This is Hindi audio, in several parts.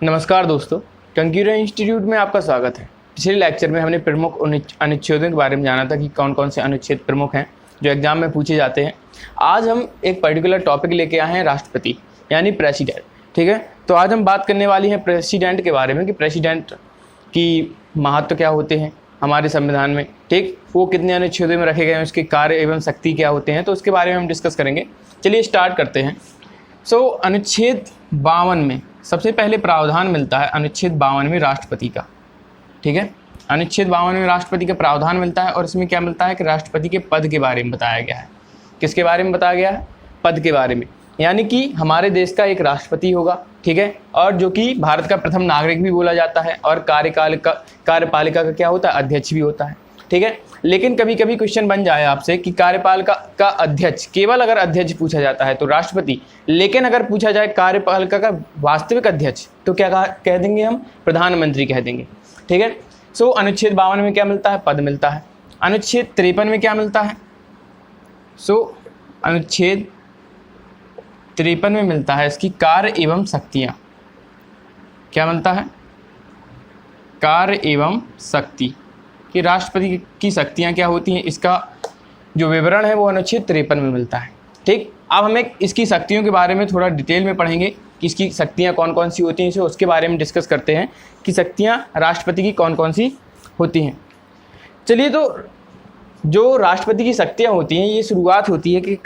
नमस्कार दोस्तों, कंक्यूरिया इंस्टीट्यूट में आपका स्वागत है। पिछले लेक्चर में हमने प्रमुख अनुच्छेदों के बारे में जाना था कि कौन कौन से अनुच्छेद प्रमुख हैं जो एग्जाम में पूछे जाते हैं। आज हम एक पर्टिकुलर टॉपिक लेके आए हैं, राष्ट्रपति यानी प्रेसिडेंट। ठीक है, तो आज हम बात करने वाली है प्रेसिडेंट के बारे में कि प्रेसिडेंट की महत्व क्या होते हैं हमारे संविधान में। ठीक, वो कितने अनुच्छेदों में रखे गए हैं, उसके कार्य एवं शक्ति क्या होते हैं, तो उसके बारे में हम डिस्कस करेंगे। चलिए स्टार्ट करते हैं। अनुच्छेद 52 में सबसे पहले प्रावधान मिलता है अनुच्छेद 52 में राष्ट्रपति का। ठीक है, अनुच्छेद 52 में राष्ट्रपति का प्रावधान मिलता है और इसमें क्या मिलता है कि राष्ट्रपति के पद के बारे में बताया गया है। किसके बारे में बताया गया है? पद के बारे में, यानी कि हमारे देश का एक राष्ट्रपति होगा। ठीक है, और जो कि भारत का प्रथम नागरिक भी बोला जाता है और कार्यपालिका का क्या होता है? अध्यक्ष भी होता है। ठीक है, लेकिन कभी कभी क्वेश्चन बन जाए आपसे कि कार्यपालिका का अध्यक्ष, केवल अगर अध्यक्ष पूछा जाता है तो राष्ट्रपति, लेकिन अगर पूछा जाए कार्यपालिका का वास्तविक अध्यक्ष तो क्या कह देंगे हम? प्रधानमंत्री कह देंगे। ठीक है, अनुच्छेद 52 में क्या मिलता है? पद मिलता है। अनुच्छेद 53 में क्या मिलता है? अनुच्छेद 53 में मिलता है इसकी कार्य एवं शक्तियाँ। क्या मिलता है? कार्य एवं शक्ति, कि राष्ट्रपति की शक्तियाँ क्या होती हैं, इसका जो विवरण है वो अनुच्छेद 53 में मिलता है। ठीक, अब हमें इसकी शक्तियों के बारे में थोड़ा डिटेल में पढ़ेंगे कि इसकी शक्तियाँ कौन कौन सी होती हैं, इसे उसके बारे में डिस्कस करते हैं कि शक्तियाँ राष्ट्रपति की कौन कौन सी होती हैं। चलिए, तो जो राष्ट्रपति की शक्तियाँ होती हैं, ये शुरुआत होती है कि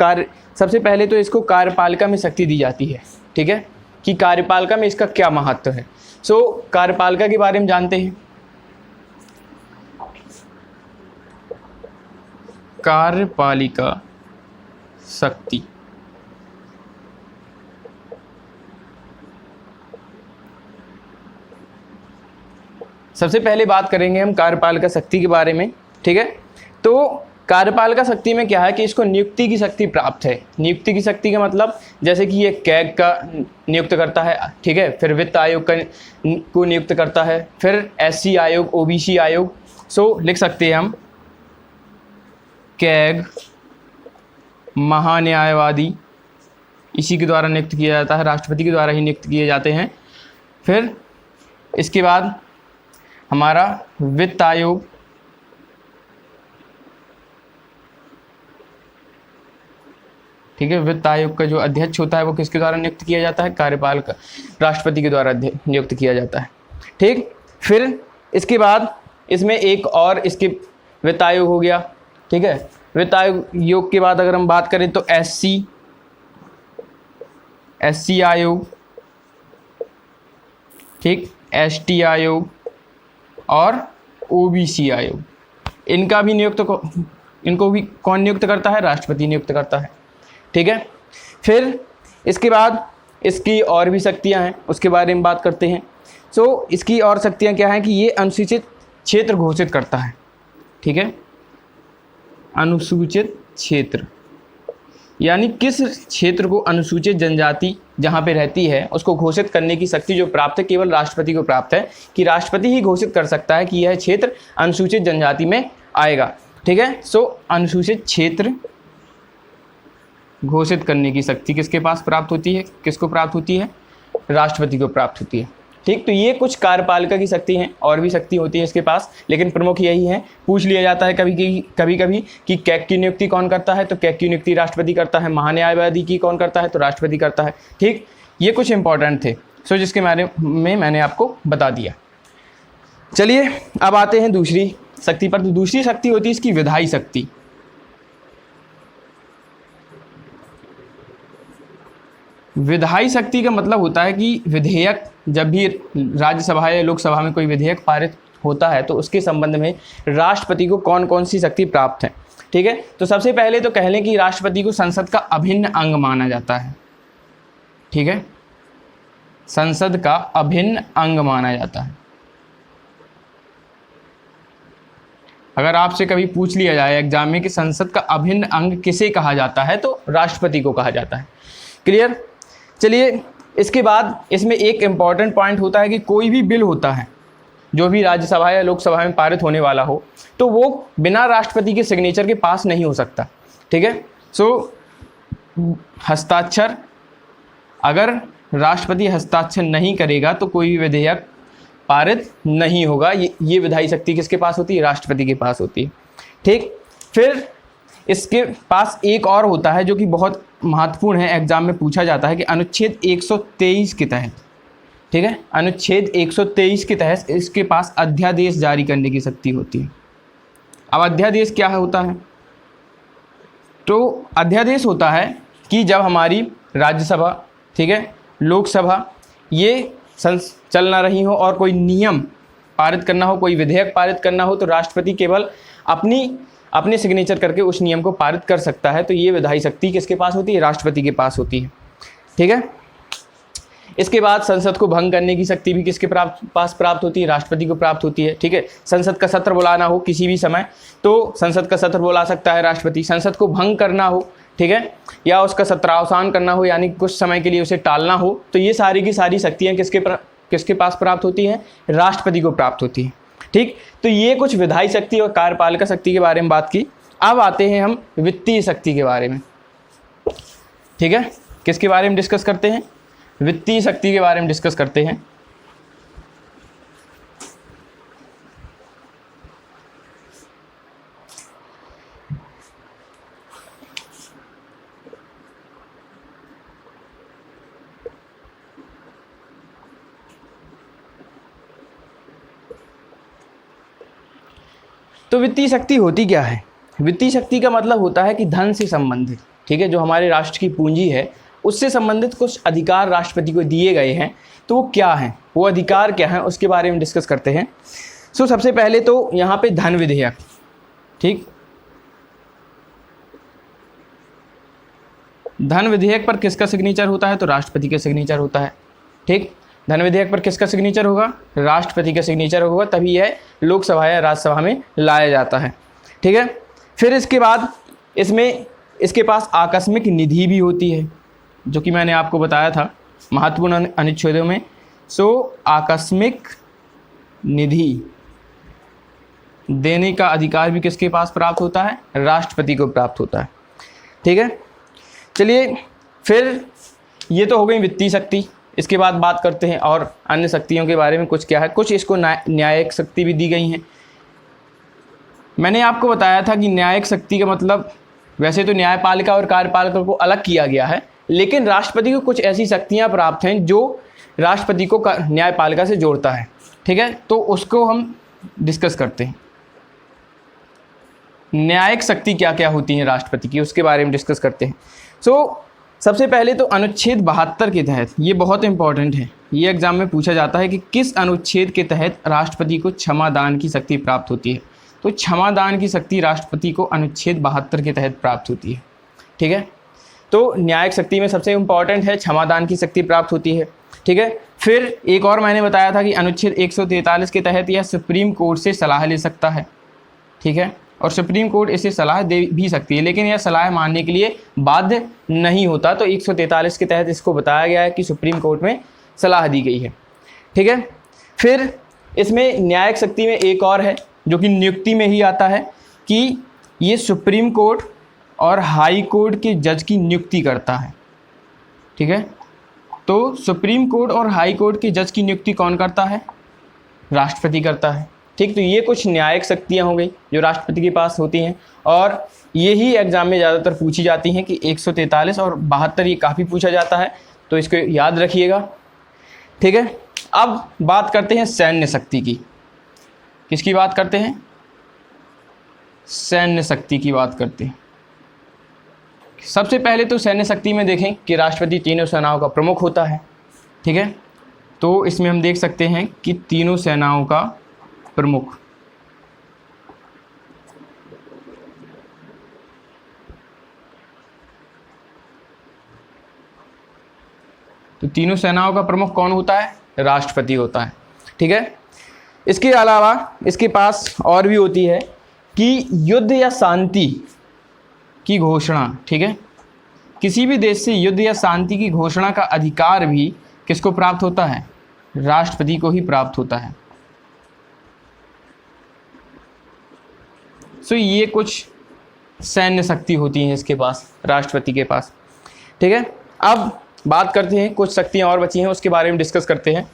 सबसे पहले तो इसको कार्यपालिका में शक्ति दी जाती है। ठीक है, कि कार्यपालिका में इसका क्या महत्व है। कार्यपालिका के बारे में जानते हैं। कार्यपालिका शक्ति, सबसे पहले बात करेंगे हम कार्यपालिका शक्ति के बारे में। ठीक है, तो कार्यपालिका शक्ति में क्या है कि इसको नियुक्ति की शक्ति प्राप्त है। नियुक्ति की शक्ति का मतलब जैसे कि ये कैग का नियुक्त करता है। ठीक है, फिर वित्त आयोग को नियुक्त करता है, फिर SC आयोग, OBC आयोग। लिख सकते हैं हम कैग, महान्यायवादी, इसी के द्वारा नियुक्त किया जाता है, राष्ट्रपति के द्वारा ही नियुक्त किए जाते हैं। फिर इसके बाद हमारा वित्त आयोग, ठीक है, वित्त आयोग का जो अध्यक्ष होता है वो किसके द्वारा नियुक्त किया जाता है? कार्यपालिका, राष्ट्रपति के द्वारा नियुक्त किया जाता है। ठीक, फिर इसके बाद इसमें एक और इसके वित्त आयोग हो गया। ठीक है, वित्त आयोग के बाद अगर हम बात करें तो SC आयोग, ठीक, ST आयोग और OBC आयोग। इनको भी कौन नियुक्त करता है? राष्ट्रपति नियुक्त करता है। ठीक है, फिर इसके बाद इसकी और भी शक्तियां हैं, उसके बारे में बात करते हैं। इसकी और शक्तियां क्या हैं कि ये अनुसूचित क्षेत्र घोषित करता है। ठीक है, अनुसूचित क्षेत्र, यानी किस क्षेत्र को अनुसूचित जनजाति जहाँ पे रहती है उसको घोषित करने की शक्ति जो प्राप्त है, केवल राष्ट्रपति को प्राप्त है, कि राष्ट्रपति ही घोषित कर सकता है कि यह क्षेत्र अनुसूचित जनजाति में आएगा। ठीक है, अनुसूचित क्षेत्र घोषित करने की शक्ति किसके पास प्राप्त होती है? किसको प्राप्त होती है? राष्ट्रपति को प्राप्त होती है। ठीक, तो ये कुछ कार्यपालिका की शक्ति हैं, और भी शक्ति होती है इसके पास, लेकिन प्रमुख यही है। पूछ लिया जाता है कभी कभी कि कैग की नियुक्ति कौन करता है, तो कैग की नियुक्ति राष्ट्रपति करता है। महान्यायवादी की कौन करता है, तो राष्ट्रपति करता है। ठीक, ये कुछ इंपॉर्टेंट थे, जिसके बारे में मैंने आपको बता दिया। चलिए, अब आते हैं दूसरी शक्ति पर। तो दूसरी शक्ति होती है इसकी विधायी शक्ति। विधायी शक्ति का मतलब होता है कि विधेयक, जब भी राज्यसभा या लोकसभा में कोई विधेयक पारित होता है तो उसके संबंध में राष्ट्रपति को कौन कौन सी शक्ति प्राप्त है। ठीक है, तो सबसे पहले तो कह लें कि राष्ट्रपति को संसद का अभिन्न अंग माना जाता है। ठीक है, संसद का अभिन्न अंग माना जाता है। अगर आपसे कभी पूछ लिया जाए एग्जाम में कि संसद का अभिन्न अंग किसे कहा जाता है, तो राष्ट्रपति को कहा जाता है। क्लियर? चलिए, इसके बाद इसमें एक इम्पॉर्टेंट पॉइंट होता है कि कोई भी बिल होता है जो भी राज्यसभा या लोकसभा में पारित होने वाला हो, तो वो बिना राष्ट्रपति के सिग्नेचर के पास नहीं हो सकता। ठीक है, हस्ताक्षर अगर राष्ट्रपति हस्ताक्षर नहीं करेगा तो कोई भी विधेयक पारित नहीं होगा। ये विधायी शक्ति किसके पास होती है? राष्ट्रपति के पास होती है। ठीक, फिर इसके पास एक और होता है जो कि बहुत महत्वपूर्ण है, एग्जाम में पूछा जाता है कि अनुच्छेद 123 के तहत, ठीक है, अनुच्छेद 123 के तहत इसके पास अध्यादेश जारी करने की शक्ति होती है। अब अध्यादेश क्या होता है? तो अध्यादेश होता है कि जब हमारी राज्यसभा, ठीक है, लोकसभा ये चल ना रही हो और कोई नियम पारित करना हो, कोई विधेयक पारित करना हो, तो राष्ट्रपति केवल अपने सिग्नेचर करके उस नियम को पारित कर सकता है। तो ये विधायी शक्ति किसके पास होती है? राष्ट्रपति के पास होती है। ठीक है, इसके बाद संसद को भंग करने की शक्ति भी किसके पास प्राप्त होती है? राष्ट्रपति को प्राप्त होती है। ठीक है, संसद का सत्र बुलाना हो किसी भी समय तो संसद का सत्र बुला सकता है राष्ट्रपति। संसद को भंग करना हो, ठीक है, या उसका सत्रावसान करना हो, यानी कुछ समय के लिए उसे टालना हो, तो ये सारी की सारी शक्तियाँ किसके पास प्राप्त होती हैं? राष्ट्रपति को प्राप्त होती हैं। ठीक, तो ये कुछ विधायी शक्ति और कार्यपालिका शक्ति के बारे में बात की। अब आते हैं हम वित्तीय शक्ति के बारे में। ठीक है, किसके बारे में डिस्कस करते हैं? वित्तीय शक्ति के बारे में डिस्कस करते हैं। तो वित्तीय शक्ति होती क्या है? वित्तीय शक्ति का मतलब होता है कि धन से संबंधित, ठीक है, जो हमारे राष्ट्र की पूंजी है उससे संबंधित कुछ अधिकार राष्ट्रपति को दिए गए हैं। तो वो क्या हैं, वो अधिकार क्या हैं, उसके बारे में डिस्कस करते हैं। सबसे पहले तो यहाँ पे धन विधेयक, ठीक, धन विधेयक पर किसका सिग्नेचर होता है? तो राष्ट्रपति का सिग्नेचर होता है। ठीक, धन विधेयक पर किसका सिग्नेचर होगा? राष्ट्रपति का सिग्नेचर होगा, तभी यह लोकसभा या राज्यसभा में लाया जाता है। ठीक है, फिर इसके बाद इसके पास आकस्मिक निधि भी होती है, जो कि मैंने आपको बताया था महत्वपूर्ण अनुच्छेदों में। आकस्मिक निधि देने का अधिकार भी किसके पास प्राप्त होता है? राष्ट्रपति को प्राप्त होता है। ठीक है, चलिए फिर ये तो हो गई वित्तीय शक्ति। इसके बाद बात करते हैं और अन्य शक्तियों के बारे में। कुछ क्या है, कुछ इसको न्यायिक शक्ति भी दी गई हैं। मैंने आपको बताया था कि न्यायिक शक्ति का मतलब वैसे तो न्यायपालिका और कार्यपालिका को अलग किया गया है, लेकिन राष्ट्रपति को कुछ ऐसी शक्तियां प्राप्त हैं जो राष्ट्रपति को न्यायपालिका से जोड़ता है। ठीक है, तो उसको हम डिस्कस करते हैं। न्यायिक शक्ति क्या क्या होती है राष्ट्रपति की, उसके बारे में डिस्कस करते हैं। सबसे पहले तो अनुच्छेद 72 के तहत, ये बहुत इंपॉर्टेंट है, ये एग्जाम में पूछा जाता है कि किस अनुच्छेद के तहत राष्ट्रपति को क्षमादान की शक्ति प्राप्त होती है। तो क्षमादान की शक्ति राष्ट्रपति को अनुच्छेद 72 के तहत प्राप्त होती है। ठीक है, तो न्यायिक शक्ति में सबसे इम्पॉर्टेंट है क्षमादान की शक्ति प्राप्त होती है। ठीक है, फिर एक और मैंने बताया था कि अनुच्छेद 143 के तहत यह सुप्रीम कोर्ट से सलाह ले सकता है। ठीक है, और सुप्रीम कोर्ट इसे सलाह दे भी सकती है, लेकिन यह सलाह मानने के लिए बाध्य नहीं होता। तो 143 के तहत इसको बताया गया है कि सुप्रीम कोर्ट में सलाह दी गई है। ठीक है, फिर इसमें न्यायिक शक्ति में एक और है जो कि नियुक्ति में ही आता है कि ये सुप्रीम कोर्ट और हाई कोर्ट के जज की नियुक्ति करता है। ठीक है, तो सुप्रीम कोर्ट और हाई कोर्ट के जज की नियुक्ति कौन करता है? राष्ट्रपति करता है। ठीक, तो ये कुछ न्यायिक शक्तियाँ हो गई जो राष्ट्रपति के पास होती हैं, और यही एग्जाम में ज़्यादातर पूछी जाती हैं कि 143 और 72 ये काफ़ी पूछा जाता है, तो इसको याद रखिएगा। ठीक है, अब बात करते हैं सैन्य शक्ति की। किसकी बात करते हैं? सैन्य शक्ति की बात करते हैं। सबसे पहले तो सैन्य शक्ति में देखें कि राष्ट्रपति तीनों सेनाओं का प्रमुख होता है। ठीक है, तो इसमें हम देख सकते हैं कि तीनों सेनाओं का प्रमुख, तो तीनों सेनाओं का प्रमुख कौन होता है? राष्ट्रपति होता है। ठीक है, इसके अलावा इसके पास और भी होती है कि युद्ध या शांति की घोषणा, ठीक है, किसी भी देश से युद्ध या शांति की घोषणा का अधिकार भी किसको प्राप्त होता है? राष्ट्रपति को ही प्राप्त होता है। ये कुछ सैन्य शक्ति होती है इसके पास, राष्ट्रपति के पास। ठीक है, अब बात करते हैं, कुछ शक्तियाँ और बची हैं उसके बारे में डिस्कस करते हैं।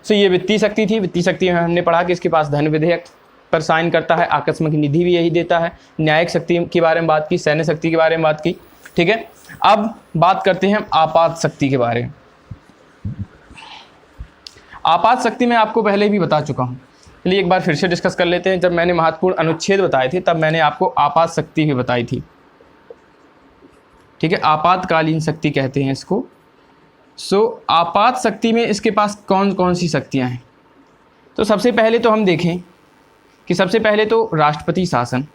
सो ये वित्तीय शक्ति थी। वित्तीय शक्ति में हमने पढ़ा कि इसके पास धन विधेयक पर साइन करता है, आकस्मिक निधि भी यही देता है, न्यायिक शक्ति के बारे में बात की, सैन्य शक्ति के बारे में बात की। ठीक है, अब बात करते हैं आपात शक्ति के बारे में। आपात शक्ति मैं आपको पहले भी बता चुका हूँ, चलिए एक बार फिर से डिस्कस कर लेते हैं। जब मैंने महत्वपूर्ण अनुच्छेद बताए थे तब मैंने आपको आपात शक्ति भी बताई थी। ठीक है, आपातकालीन शक्ति कहते हैं इसको। सो आपात शक्ति में इसके पास कौन कौन सी शक्तियाँ हैं? तो सबसे पहले तो हम देखें कि सबसे पहले तो राष्ट्रपति शासन,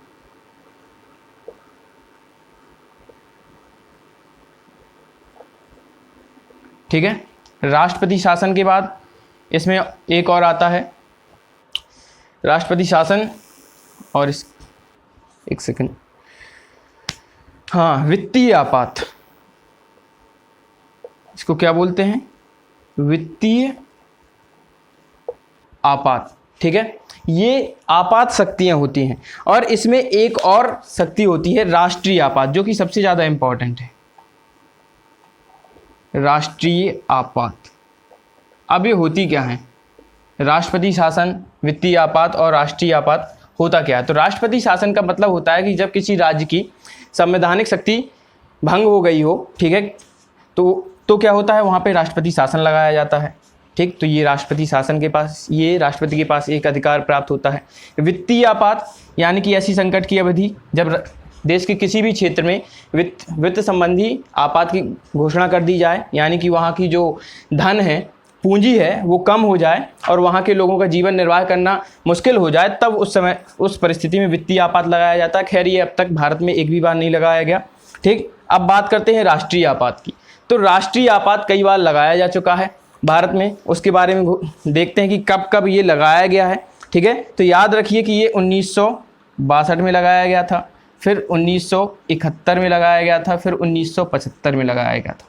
ठीक है, राष्ट्रपति शासन के बाद इसमें एक और आता है राष्ट्रपति शासन और इस एक सेकंड, हाँ, वित्तीय आपात, इसको क्या बोलते हैं? वित्तीय आपात। ठीक है, ये आपात शक्तियां होती हैं और इसमें एक और शक्ति होती है राष्ट्रीय आपात, जो कि सबसे ज़्यादा इंपॉर्टेंट है, राष्ट्रीय आपात। अब ये होती क्या है? राष्ट्रपति शासन, वित्तीय आपात और राष्ट्रीय आपात होता क्या है? तो राष्ट्रपति शासन का मतलब होता है कि जब किसी राज्य की संवैधानिक शक्ति भंग हो गई हो, ठीक है, तो क्या होता है, वहाँ पे राष्ट्रपति शासन लगाया जाता है। ठीक, तो ये राष्ट्रपति शासन के पास, ये राष्ट्रपति के पास एक अधिकार प्राप्त होता है। वित्तीय आपात यानी कि ऐसी संकट की अवधि जब देश के किसी भी क्षेत्र में वित्त संबंधी आपात की घोषणा कर दी जाए, यानी कि वहाँ की जो धन है, पूंजी है, वो कम हो जाए और वहाँ के लोगों का जीवन निर्वाह करना मुश्किल हो जाए, तब उस समय उस परिस्थिति में वित्तीय आपात लगाया जाता है। खैर ये अब तक भारत में एक भी बार नहीं लगाया गया। ठीक, अब बात करते हैं राष्ट्रीय आपात की। तो राष्ट्रीय आपात कई बार लगाया जा चुका है भारत में, उसके बारे में देखते हैं कि कब कब ये लगाया गया है। ठीक है, तो याद रखिए कि ये 1962 में लगाया गया था, फिर 1971 में लगाया गया था, फिर 1975 में लगाया गया था।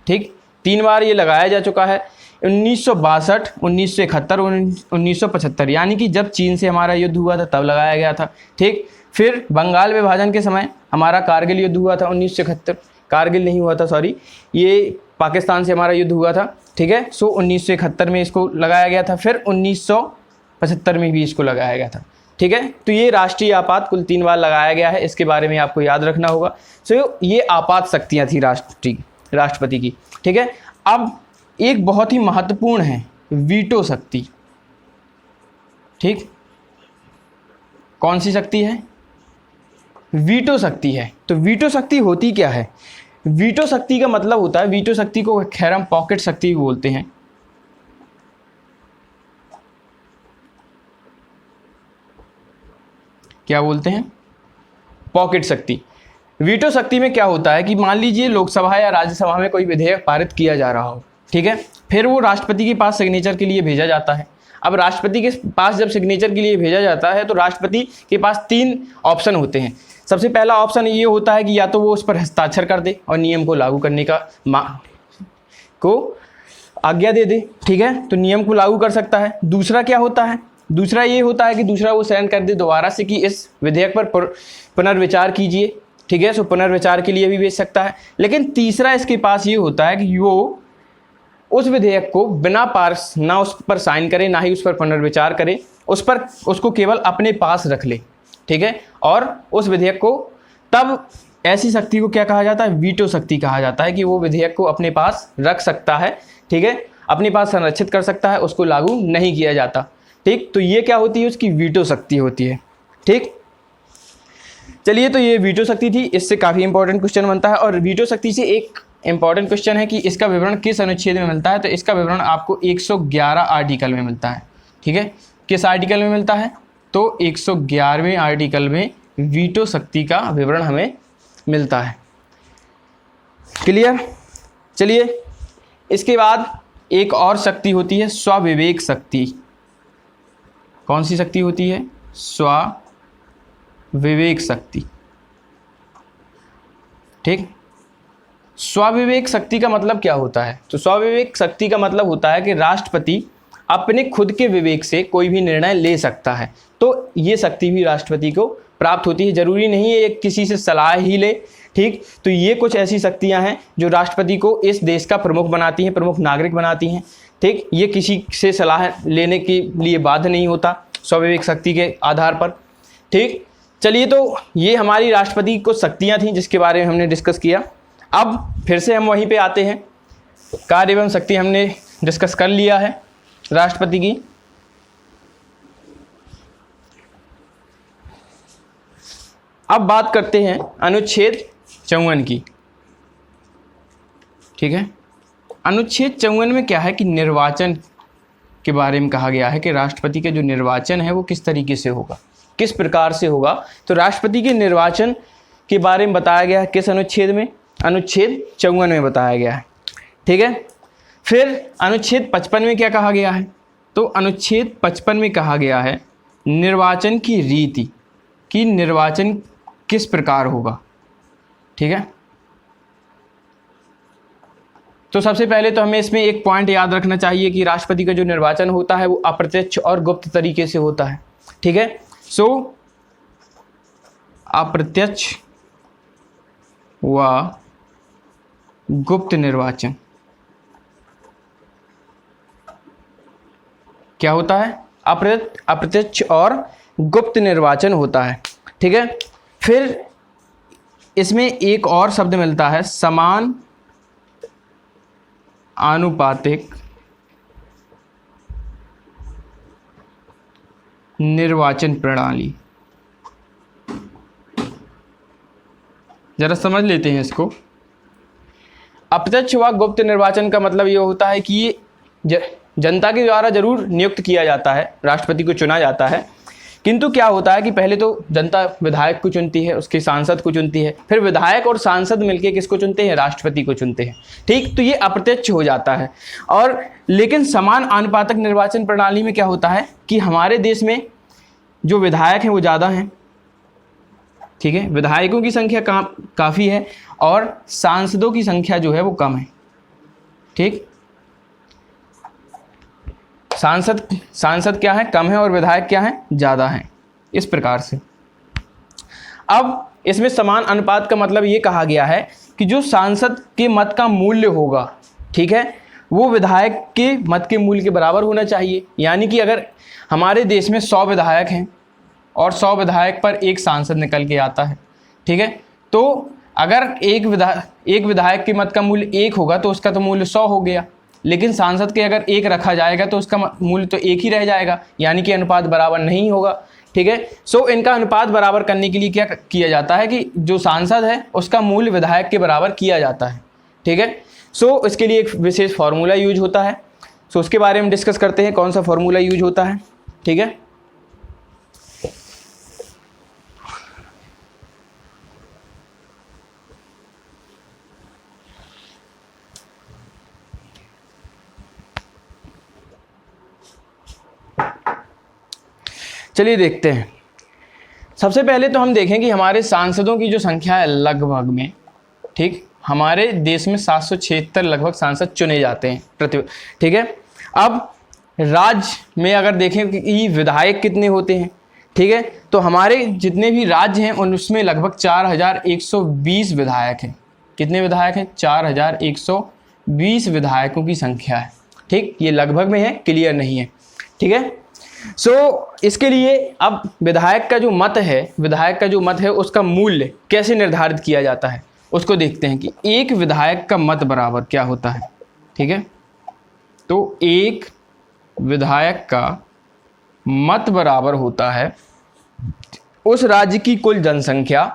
ठीक, 3 बार ये लगाया जा चुका है, 1962, 1971 और 1975, यानी कि जब चीन से हमारा युद्ध हुआ था तब लगाया गया था। ठीक, फिर बंगाल विभाजन के समय हमारा कारगिल युद्ध हुआ था 1971, कारगिल नहीं हुआ था, सॉरी, ये पाकिस्तान से हमारा युद्ध हुआ था। ठीक है, सो 1971 में इसको लगाया गया था, फिर 1975 में भी इसको लगाया गया था। ठीक है, तो ये राष्ट्रीय आपात कुल 3 बार लगाया गया है, इसके बारे में आपको याद रखना होगा। सो ये आपात शक्तियाँ थी राष्ट्रपति की। ठीक है, अब एक बहुत ही महत्वपूर्ण है वीटो शक्ति। ठीक, कौन सी शक्ति है? वीटो शक्ति है। तो वीटो शक्ति होती क्या है? वीटो शक्ति का मतलब होता है, वीटो शक्ति को खैर हम पॉकेट शक्ति भी बोलते हैं। क्या बोलते हैं? पॉकेट शक्ति। वीटो शक्ति में क्या होता है कि मान लीजिए लोकसभा या राज्यसभा में कोई विधेयक पारित किया जा रहा हो, ठीक है, फिर वो राष्ट्रपति के पास सिग्नेचर के लिए भेजा जाता है। अब राष्ट्रपति के पास जब सिग्नेचर के लिए भेजा जाता है तो राष्ट्रपति के पास 3 ऑप्शन होते हैं। सबसे पहला ऑप्शन ये होता है कि या तो वो उस पर हस्ताक्षर कर दे और नियम को लागू करने को आज्ञा दे दे, ठीक है, तो नियम को लागू कर सकता है। दूसरा क्या होता है? दूसरा ये होता है कि दूसरा वो साइन कर दे दोबारा से कि इस विधेयक पर पुनर्विचार कीजिए, ठीक है, सो पुनर्विचार के लिए भी भेज सकता है। लेकिन तीसरा इसके पास ये होता है कि वो उस विधेयक को बिना पास ना उस पर साइन करे, ना ही उस पर पुनर्विचार करे, उसको केवल अपने पास रख ले, ठीक है, और उस विधेयक को, तब ऐसी शक्ति को क्या कहा जाता है? वीटो शक्ति कहा जाता है, कि वो विधेयक को अपने पास रख सकता है, ठीक है, अपने पास संरक्षित कर सकता है, उसको लागू नहीं किया जाता। ठीक, तो ये क्या होती है? उसकी वीटो शक्ति होती है। ठीक, चलिए, तो ये वीटो शक्ति थी, इससे काफ़ी इंपॉर्टेंट क्वेश्चन बनता है। और वीटो शक्ति से एक इंपॉर्टेंट क्वेश्चन है कि इसका विवरण किस अनुच्छेद में मिलता है? तो इसका विवरण आपको 111 आर्टिकल में मिलता है। ठीक है, किस आर्टिकल में मिलता है? तो 111वें आर्टिकल में वीटो शक्ति का विवरण हमें मिलता है। क्लियर? चलिए, इसके बाद एक और शक्ति होती है स्वविवेक शक्ति। कौन सी शक्ति होती है? स्वविवेक शक्ति। ठीक, स्वविवेक शक्ति का मतलब क्या होता है? तो स्वविवेक शक्ति का मतलब होता है कि राष्ट्रपति अपने खुद के विवेक से कोई भी निर्णय ले सकता है। तो ये शक्ति भी राष्ट्रपति को प्राप्त होती है, ज़रूरी नहीं है ये किसी से सलाह ही ले। ठीक, तो ये कुछ ऐसी शक्तियां हैं जो राष्ट्रपति को इस देश का प्रमुख बनाती हैं, प्रमुख नागरिक बनाती हैं। ठीक, ये किसी से सलाह लेने के लिए बाध्य नहीं होता स्वाभाविक शक्ति के आधार पर। ठीक, चलिए, तो ये हमारी राष्ट्रपति की कुछ शक्तियाँ थीं जिसके बारे में हमने डिस्कस किया। अब फिर से हम वहीं पे आते हैं, कार्य एवं शक्ति हमने डिस्कस कर लिया है राष्ट्रपति की। अब बात करते हैं अनुच्छेद 54 की। ठीक है, अनुच्छेद 54 में क्या है कि निर्वाचन के बारे में कहा गया है कि राष्ट्रपति का जो निर्वाचन है वो किस तरीके से होगा, किस प्रकार से होगा। तो राष्ट्रपति के निर्वाचन के बारे में बताया गया है किस अनुच्छेद में, अनुच्छेद 54 में बताया गया है। ठीक है, फिर अनुच्छेद 55 में क्या कहा गया है, तो अनुच्छेद 55 में कहा गया है निर्वाचन की रीति, कि निर्वाचन किस प्रकार होगा। ठीक है, तो सबसे पहले तो हमें इसमें एक पॉइंट याद रखना चाहिए कि राष्ट्रपति का जो निर्वाचन होता है वो अप्रत्यक्ष और गुप्त तरीके से होता है। ठीक है, सो अप्रत्यक्ष व गुप्त निर्वाचन क्या होता है, अप्रत्यक्ष और गुप्त निर्वाचन होता है। ठीक है, फिर इसमें एक और शब्द मिलता है समान आनुपातिक निर्वाचन प्रणाली। जरा समझ लेते हैं इसको। अप्रत्यक्ष व गुप्त निर्वाचन का मतलब ये होता है कि ये जनता के द्वारा जरूर नियुक्त किया जाता है, राष्ट्रपति को चुना जाता है, किंतु क्या होता है कि पहले तो जनता विधायक को चुनती है, उसके सांसद को चुनती है, फिर विधायक और सांसद मिलकर किसको चुनते हैं, राष्ट्रपति को चुनते हैं। ठीक, तो ये अप्रत्यक्ष हो जाता है। और लेकिन समान आनुपातिक निर्वाचन प्रणाली में क्या होता है कि हमारे देश में जो विधायक हैं वो ज़्यादा हैं। ठीक है, विधायकों की संख्या काफ़ी है और सांसदों की संख्या जो है वो कम है। ठीक, सांसद क्या है, कम है, और विधायक क्या है, ज़्यादा है। इस प्रकार से अब इसमें समान अनुपात का मतलब ये कहा गया है कि जो सांसद के मत का मूल्य होगा, ठीक है, वो विधायक के मत के मूल्य के बराबर होना चाहिए। यानी कि अगर हमारे देश में 100 विधायक हैं और 100 विधायक पर एक सांसद निकल के आता है, ठीक है, तो अगर एक विधायक के मत का मूल्य 1 होगा तो उसका तो मूल्य 100 हो गया, लेकिन सांसद के अगर 1 रखा जाएगा तो उसका मूल्य तो 1 ही रह जाएगा, यानी कि अनुपात बराबर नहीं होगा। ठीक है, सो इनका अनुपात बराबर करने के लिए क्या किया जाता है कि जो सांसद है उसका मूल्य विधायक के बराबर किया जाता है। ठीक है, सो इसके लिए एक विशेष फार्मूला यूज होता है। सो उसके बारे में डिस्कस करते हैं, कौन सा फार्मूला यूज होता है। ठीक है, चलिए देखते हैं। सबसे पहले तो हम देखें कि हमारे सांसदों की जो संख्या है लगभग में, ठीक, हमारे देश में 776 लगभग सांसद चुने जाते हैं ठीक है, अब राज्य में अगर देखें कि विधायक कितने होते हैं, ठीक है, तो हमारे जितने भी राज्य हैं उनमें लगभग 4120 विधायक हैं। कितने विधायक हैं, 4120 विधायकों की संख्या है। ठीक, ये लगभग में है, क्लियर नहीं है। ठीक है, सो इसके लिए अब विधायक का जो मत है उसका मूल्य कैसे निर्धारित किया जाता है उसको देखते हैं कि एक विधायक का मत बराबर क्या होता है। ठीक है, तो एक विधायक का मत बराबर होता है उस राज्य की कुल जनसंख्या,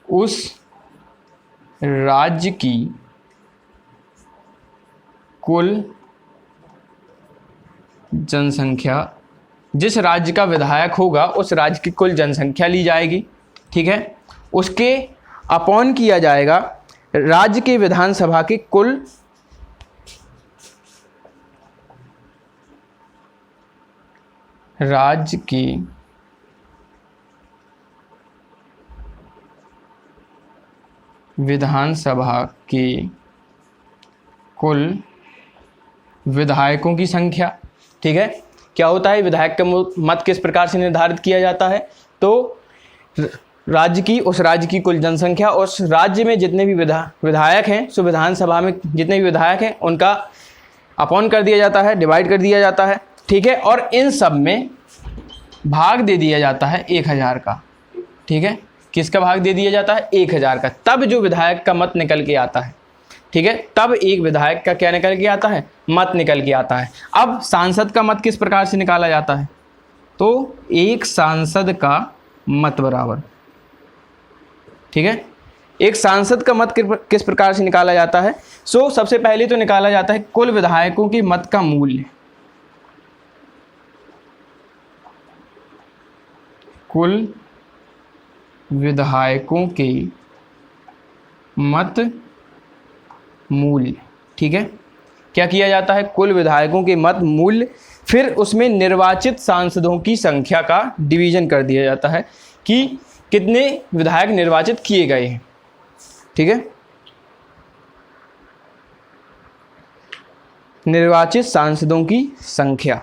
उस राज्य की कुल जनसंख्या, जिस राज्य का विधायक होगा उस राज्य की कुल जनसंख्या ली जाएगी। ठीक है, उसके अपॉन किया जाएगा राज्य के विधानसभा के कुल राज्य की विधानसभा के कुल विधायकों की संख्या। ठीक है, क्या होता है, विधायक का मत किस प्रकार से निर्धारित किया जाता है, तो राज्य की, उस राज्य की कुल जनसंख्या, उस राज्य में जितने भी विधायक हैं, सो विधानसभा में जितने भी विधायक हैं उनका अपॉन कर दिया जाता है, डिवाइड कर दिया जाता है, ठीक है। और इन सब में भाग दे दिया जाता है 1000 का, ठीक है। किसका भाग दे दिया जाता है, 1000 का। तब जो विधायक का मत निकल के आता है, ठीक है, तब एक विधायक का क्या निकल के आता है, मत निकल के आता है। अब सांसद का मत किस प्रकार से निकाला जाता है, तो एक सांसद का मत बराबर, ठीक है। एक सांसद का मत किस प्रकार से निकाला जाता है, सो सबसे पहले तो निकाला जाता है कुल विधायकों के मत का मूल्य, कुल विधायकों के मत मूल्य, ठीक है। क्या किया जाता है, कुल विधायकों के मत मूल्य, फिर उसमें निर्वाचित सांसदों की संख्या का डिवीजन कर दिया जाता है कि कितने विधायक निर्वाचित किए गए हैं, ठीक है। निर्वाचित सांसदों की संख्या,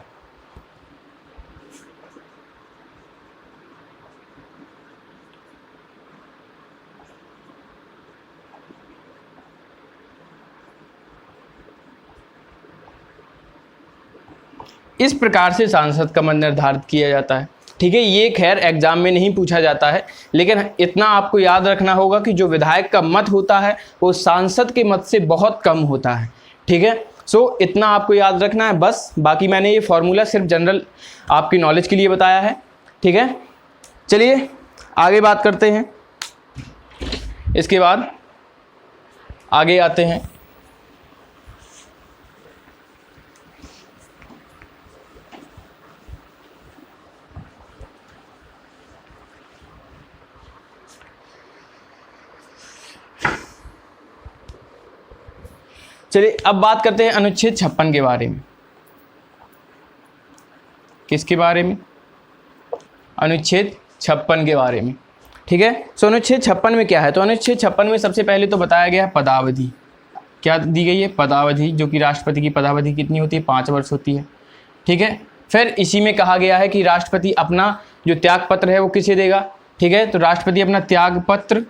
इस प्रकार से सांसद का मत निर्धारित किया जाता है, ठीक है। ये खैर एग्जाम में नहीं पूछा जाता है, लेकिन इतना आपको याद रखना होगा कि जो विधायक का मत होता है वो सांसद के मत से बहुत कम होता है, ठीक है। सो इतना आपको याद रखना है बस। बाकी मैंने ये फॉर्मूला सिर्फ जनरल आपकी नॉलेज के लिए बताया है, ठीक है। चलिए आगे बात करते हैं। इसके बाद आगे आते हैं, चलिए अब बात करते हैं अनुच्छेद 56 के बारे में। किसके बारे में, अनुच्छेद 56 के बारे में, ठीक है। सो अनुच्छेद 56 में क्या है, तो अनुच्छेद 56 में सबसे पहले तो बताया गया है पदावधि। क्या दी गई है, पदावधि, जो कि राष्ट्रपति की पदावधि कितनी होती है, 5 वर्ष होती है, ठीक है। फिर इसी में कहा गया है कि राष्ट्रपति अपना जो त्याग पत्र है वो किसे देगा, ठीक है। तो राष्ट्रपति अपना त्याग पत्र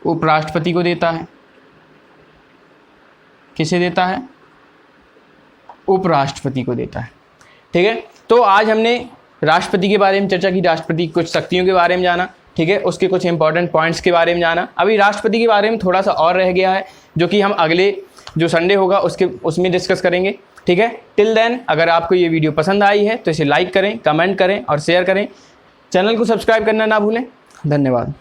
उपराष्ट्रपति को देता है। किसे देता है, उपराष्ट्रपति को देता है, ठीक है। तो आज हमने राष्ट्रपति के बारे में चर्चा की, राष्ट्रपति की कुछ शक्तियों के बारे में जाना, ठीक है, उसके कुछ इंपॉर्टेंट पॉइंट्स के बारे में जाना। अभी राष्ट्रपति के बारे में थोड़ा सा और रह गया है, जो कि हम अगले जो संडे होगा उसमें डिस्कस करेंगे, ठीक है। टिल देन अगर आपको ये वीडियो पसंद आई है तो इसे लाइक करें, कमेंट करें और शेयर करें। चैनल को सब्सक्राइब करना ना भूलें। धन्यवाद।